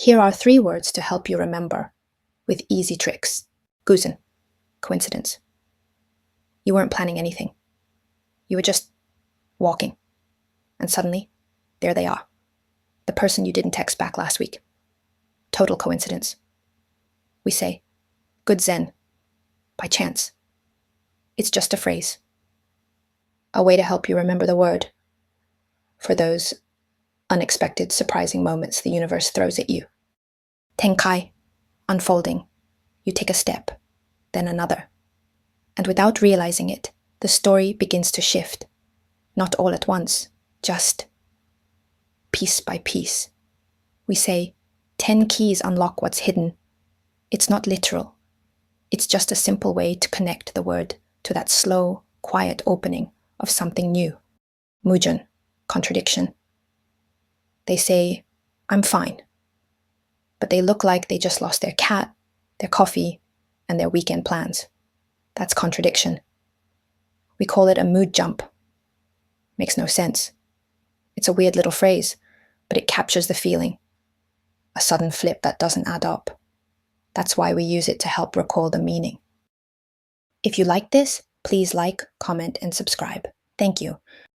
Here are 3 words to help you remember with easy tricks. guuzen, coincidence. You weren't planning anything. You were just walking. And suddenly, there they are. The person you didn't text back last week. Total coincidence. We say, guuzen, by chance. It's just a phrase. A way to help you remember the word for those unexpected, surprising moments the universe throws at you. Tenkai, unfolding. You take a step, then another. And without realizing it, the story begins to shift. Not all at once, just piece by piece. We say, 10 keys unlock what's hidden. It's not literal. It's just a simple way to connect the word to that slow, quiet opening of something new. Mujun, contradiction. They say, I'm fine. But they look like they just lost their cat, their coffee, and their weekend plans. That's contradiction. We call it a mood jump. Makes no sense. It's a weird little phrase, but it captures the feeling. A sudden flip that doesn't add up. That's why we use it to help recall the meaning. If you like this, please like, comment, and subscribe. Thank you.